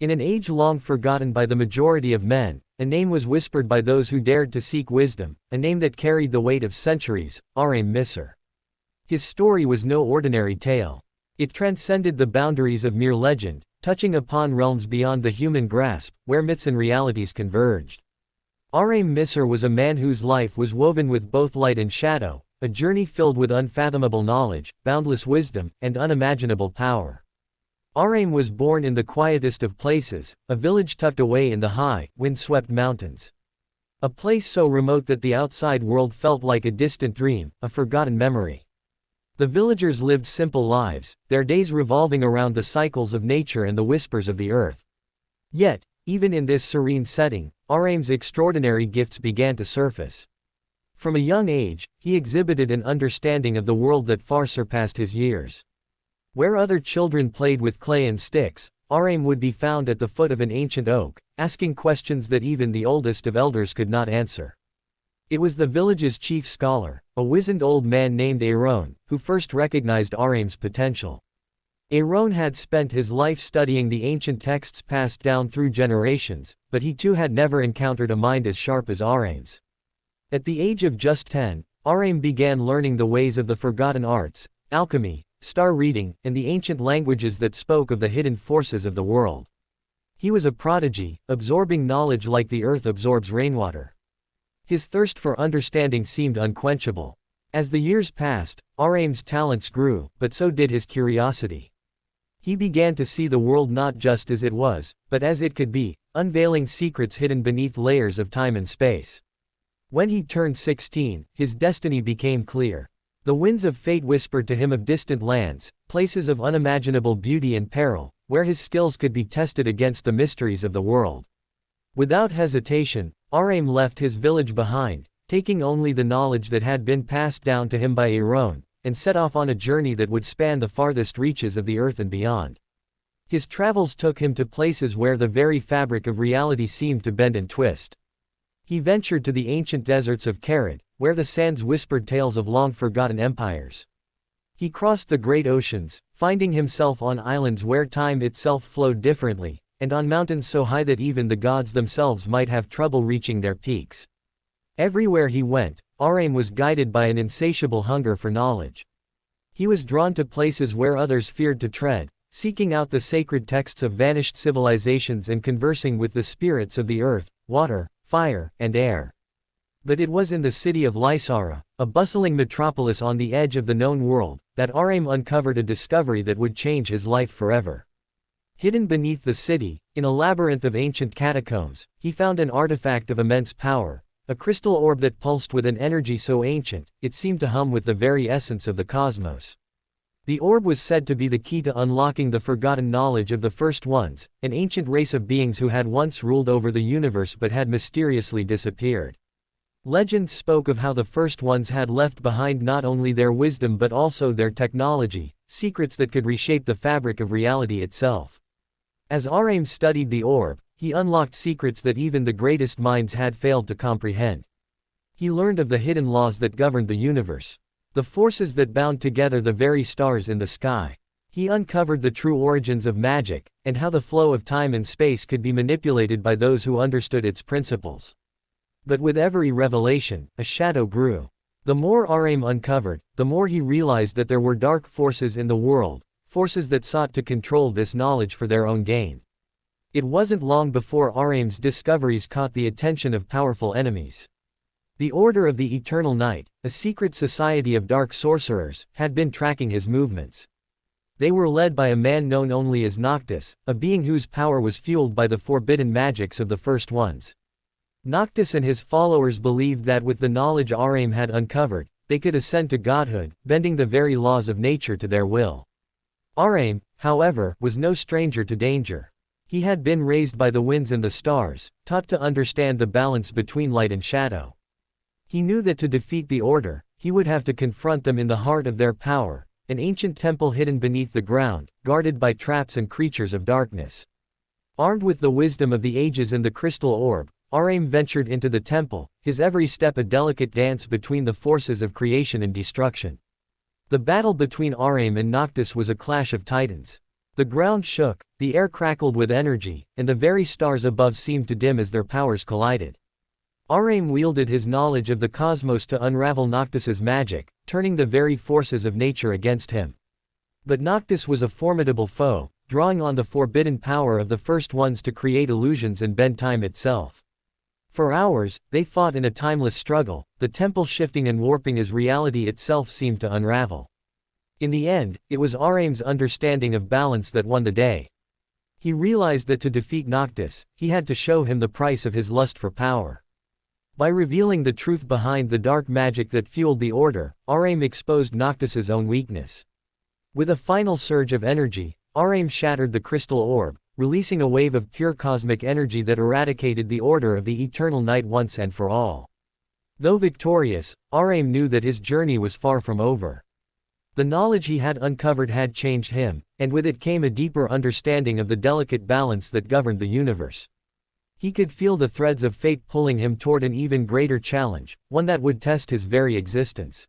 In an age long forgotten by the majority of men, a name was whispered by those who dared to seek wisdom, a name that carried the weight of centuries, Ahrame Misar. His story was no ordinary tale. It transcended the boundaries of mere legend, touching upon realms beyond the human grasp, where myths and realities converged. Ahrame Misar was a man whose life was woven with both light and shadow, a journey filled with unfathomable knowledge, boundless wisdom, and unimaginable power. Ahrame was born in the quietest of places, a village tucked away in the high, wind-swept mountains. A place so remote that the outside world felt like a distant dream, a forgotten memory. The villagers lived simple lives, their days revolving around the cycles of nature and the whispers of the earth. Yet, even in this serene setting, Ahrame's extraordinary gifts began to surface. From a young age, he exhibited an understanding of the world that far surpassed his years. Where other children played with clay and sticks, Ahrame would be found at the foot of an ancient oak, asking questions that even the oldest of elders could not answer. It was the village's chief scholar, a wizened old man named Ahrame, who first recognized Ahrame's potential. Ahrame had spent his life studying the ancient texts passed down through generations, but he too had never encountered a mind as sharp as Ahrame's. At the age of just 10, Ahrame began learning the ways of the forgotten arts, alchemy, star reading, and the ancient languages that spoke of the hidden forces of the world. He was a prodigy, absorbing knowledge like the earth absorbs rainwater. His thirst for understanding seemed unquenchable. As the years passed, Ahrame's talents grew, but so did his curiosity. He began to see the world not just as it was, but as it could be, unveiling secrets hidden beneath layers of time and space. When he turned 16, his destiny became clear. The winds of fate whispered to him of distant lands, places of unimaginable beauty and peril, where his skills could be tested against the mysteries of the world. Without hesitation, Ahrame left his village behind, taking only the knowledge that had been passed down to him by Ahrame, and set off on a journey that would span the farthest reaches of the earth and beyond. His travels took him to places where the very fabric of reality seemed to bend and twist. He ventured to the ancient deserts of Karat, where the sands whispered tales of long-forgotten empires. He crossed the great oceans, finding himself on islands where time itself flowed differently, and on mountains so high that even the gods themselves might have trouble reaching their peaks. Everywhere he went, Ahrame was guided by an insatiable hunger for knowledge. He was drawn to places where others feared to tread, seeking out the sacred texts of vanished civilizations and conversing with the spirits of the earth, water, fire, and air. But it was in the city of Lysara, a bustling metropolis on the edge of the known world, that Ahrame uncovered a discovery that would change his life forever. Hidden beneath the city, in a labyrinth of ancient catacombs, he found an artifact of immense power, a crystal orb that pulsed with an energy so ancient, it seemed to hum with the very essence of the cosmos. The orb was said to be the key to unlocking the forgotten knowledge of the First Ones, an ancient race of beings who had once ruled over the universe but had mysteriously disappeared. Legends spoke of how the First Ones had left behind not only their wisdom but also their technology, secrets that could reshape the fabric of reality itself. As Ahrame studied the orb, he unlocked secrets that even the greatest minds had failed to comprehend. He learned of the hidden laws that governed the universe, the forces that bound together the very stars in the sky. He uncovered the true origins of magic, and how the flow of time and space could be manipulated by those who understood its principles. But with every revelation, a shadow grew. The more Ahrame uncovered, the more he realized that there were dark forces in the world, forces that sought to control this knowledge for their own gain. It wasn't long before Ahrame's discoveries caught the attention of powerful enemies. The Order of the Eternal Night, a secret society of dark sorcerers, had been tracking his movements. They were led by a man known only as Noctis, a being whose power was fueled by the forbidden magics of the First Ones. Noctis and his followers believed that with the knowledge Ahrame had uncovered, they could ascend to godhood, bending the very laws of nature to their will. Ahrame, however, was no stranger to danger. He had been raised by the winds and the stars, taught to understand the balance between light and shadow. He knew that to defeat the Order, he would have to confront them in the heart of their power, an ancient temple hidden beneath the ground, guarded by traps and creatures of darkness. Armed with the wisdom of the ages and the crystal orb, Ahrame ventured into the temple, his every step a delicate dance between the forces of creation and destruction. The battle between Ahrame and Noctis was a clash of titans. The ground shook, the air crackled with energy, and the very stars above seemed to dim as their powers collided. Ahrame wielded his knowledge of the cosmos to unravel Noctis's magic, turning the very forces of nature against him. But Noctis was a formidable foe, drawing on the forbidden power of the first ones to create illusions and bend time itself. For hours, they fought in a timeless struggle, the temple shifting and warping as reality itself seemed to unravel. In the end, it was Ahrame's understanding of balance that won the day. He realized that to defeat Noctis, he had to show him the price of his lust for power. By revealing the truth behind the dark magic that fueled the Order, Ahrame exposed Noctis's own weakness. With a final surge of energy, Ahrame shattered the crystal orb, releasing a wave of pure cosmic energy that eradicated the Order of the Eternal Night once and for all. Though victorious, Ahrame knew that his journey was far from over. The knowledge he had uncovered had changed him, and with it came a deeper understanding of the delicate balance that governed the universe. He could feel the threads of fate pulling him toward an even greater challenge, one that would test his very existence.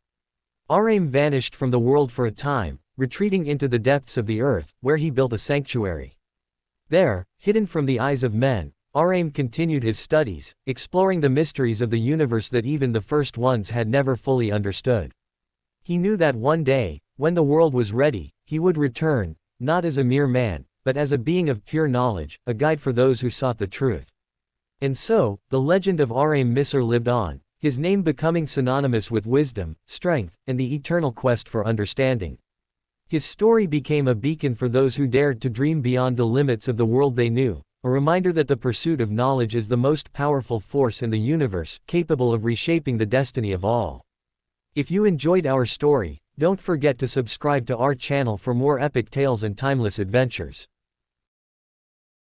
Ahrame vanished from the world for a time, retreating into the depths of the earth, where he built a sanctuary. There, hidden from the eyes of men, Ahrame continued his studies, exploring the mysteries of the universe that even the first ones had never fully understood. He knew that one day, when the world was ready, he would return, not as a mere man, but as a being of pure knowledge, a guide for those who sought the truth. And so, the legend of Ahrame Misar lived on, his name becoming synonymous with wisdom, strength, and the eternal quest for understanding. His story became a beacon for those who dared to dream beyond the limits of the world they knew, a reminder that the pursuit of knowledge is the most powerful force in the universe, capable of reshaping the destiny of all. If you enjoyed our story, don't forget to subscribe to our channel for more epic tales and timeless adventures.